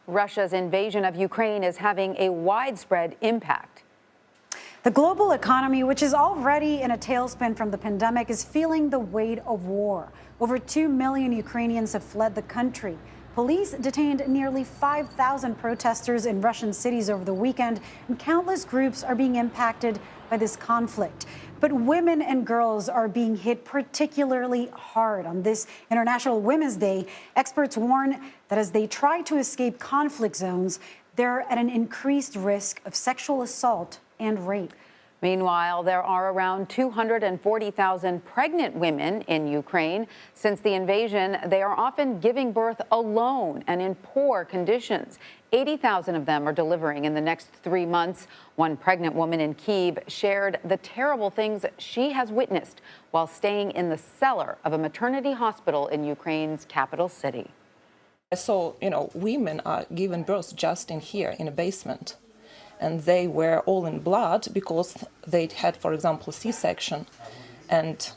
Russia's invasion of Ukraine is having a widespread impact. The global economy, which is already in a tailspin from the pandemic, is feeling the weight of war. Over 2 million Ukrainians have fled the country. Police detained nearly 5,000 protesters in Russian cities over the weekend, and countless groups are being impacted by this conflict. But women and girls are being hit particularly hard. On this International Women's Day, experts warn that as they try to escape conflict zones, they're at an increased risk of sexual assault and rape. Meanwhile, there are around 240,000 pregnant women in Ukraine. Since the invasion, they are often giving birth alone and in poor conditions. 80,000 of them are delivering in the next 3 months. One pregnant woman in Kyiv shared the terrible things she has witnessed while staying in the cellar of a maternity hospital in Ukraine's capital city. I saw, women are giving birth just in here in a basement. And they were all in blood because they'd had, for example, C-section. And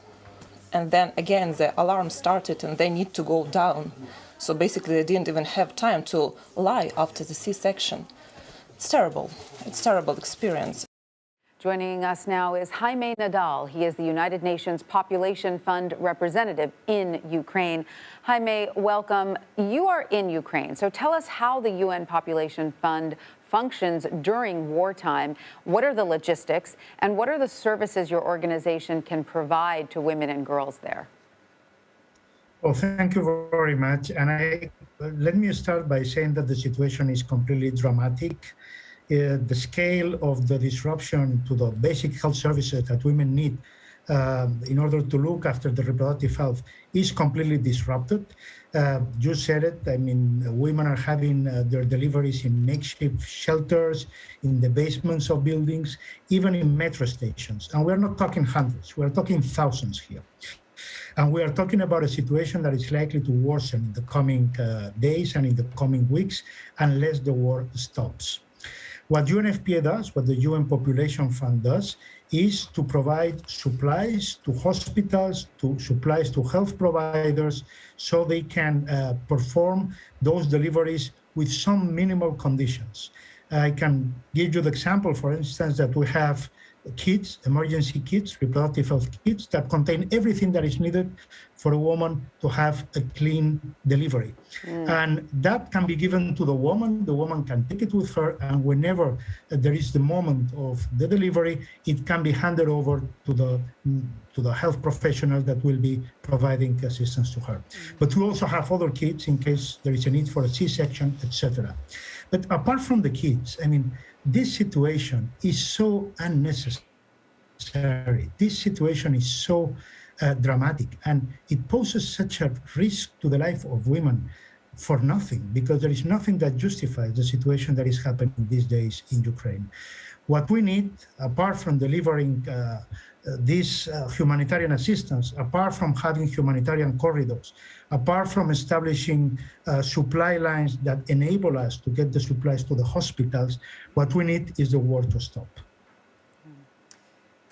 then again, the alarm started and they need to go down. So basically, they didn't even have time to lie after the C-section. It's terrible. It's a terrible experience. Joining us now is Jaime Nadal. He is the United Nations Population Fund representative in Ukraine. Jaime, welcome. You are in Ukraine, so tell us how the UN Population Fund functions during wartime. What are the logistics, and what are the services your organization can provide to women and girls there? Well, thank you very much. And let me start by saying that the situation is completely dramatic. The scale of the disruption to the basic health services that women need in order to look after the reproductive health is completely disrupted. You said it. I mean, women are having their deliveries in makeshift shelters, in the basements of buildings, even in metro stations. And we're not talking hundreds, we're talking thousands here. And we are talking about a situation that is likely to worsen in the coming days and in the coming weeks unless the war stops. What UNFPA does, what the UN Population Fund does, is to provide supplies to hospitals, supplies to health providers, so they can perform those deliveries with some minimal conditions. I can give you the example, for instance, that we have kits, emergency kits, reproductive health kits that contain everything that is needed for a woman to have a clean delivery. And that can be given to the woman can take it with her, and whenever there is the moment of the delivery, it can be handed over to the health professional that will be providing assistance to her. But we also have other kits in case there is a need for a C-section, etc. But apart from the kits, I mean, this situation is so unnecessary. This situation is so dramatic, and it poses such a risk to the life of women for nothing, because there is nothing that justifies the situation that is happening these days in Ukraine. What we need, apart from delivering this humanitarian assistance, apart from having humanitarian corridors, apart from establishing supply lines that enable us to get the supplies to the hospitals, what we need is the war to stop.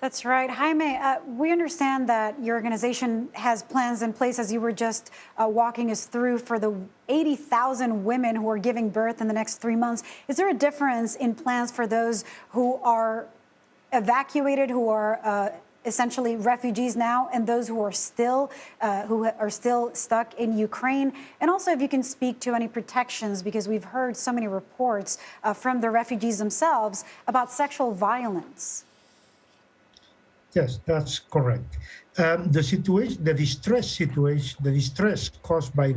That's right. Jaime, we understand that your organization has plans in place, as you were just walking us through, for the 80,000 women who are giving birth in the next 3 months. Is there a difference in plans for those who are evacuated, who are essentially refugees now, and those who are still stuck in Ukraine? And also, if you can speak to any protections, because we've heard so many reports from the refugees themselves about sexual violence. Yes, that's correct. The situation, the distress caused by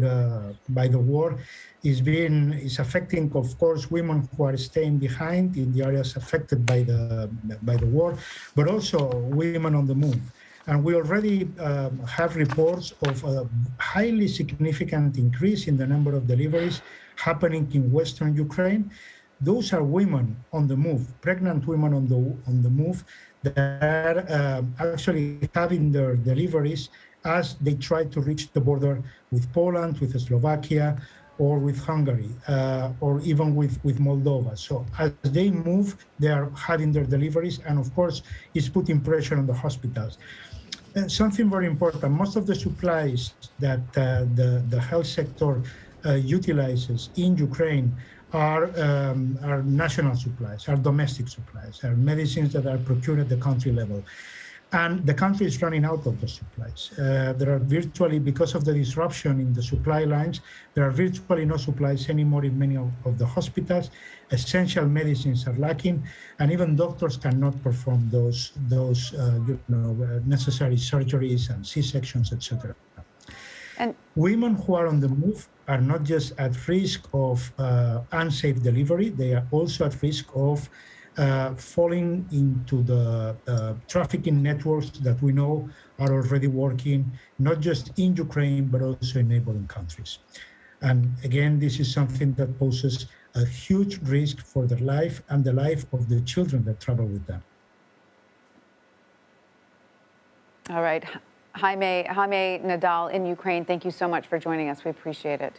the war is affecting, of course, women who are staying behind in the areas affected by the war, but also women on the move. And we already have reports of a highly significant increase in the number of deliveries happening in Western Ukraine. Those are women on the move, pregnant women on the move, that are actually having their deliveries as they try to reach the border with Poland, with Slovakia, or with Hungary, or even with Moldova. So as they move, they are having their deliveries, and of course, it's putting pressure on the hospitals. And something very important, most of the supplies that the health sector utilizes in Ukraine are national supplies, are domestic supplies, are medicines that are procured at the country level. And the country is running out of those supplies. There are virtually, because of the disruption in the supply lines, there are virtually no supplies anymore in many of the hospitals. Essential medicines are lacking, and even doctors cannot perform those necessary surgeries and C-sections, etc. And women who are on the move are not just at risk of unsafe delivery, they are also at risk of falling into the trafficking networks that we know are already working, not just in Ukraine, but also in neighboring countries. And again, this is something that poses a huge risk for their life and the life of the children that travel with them. All right. Jaime Nadal in Ukraine, thank you so much for joining us. We appreciate it.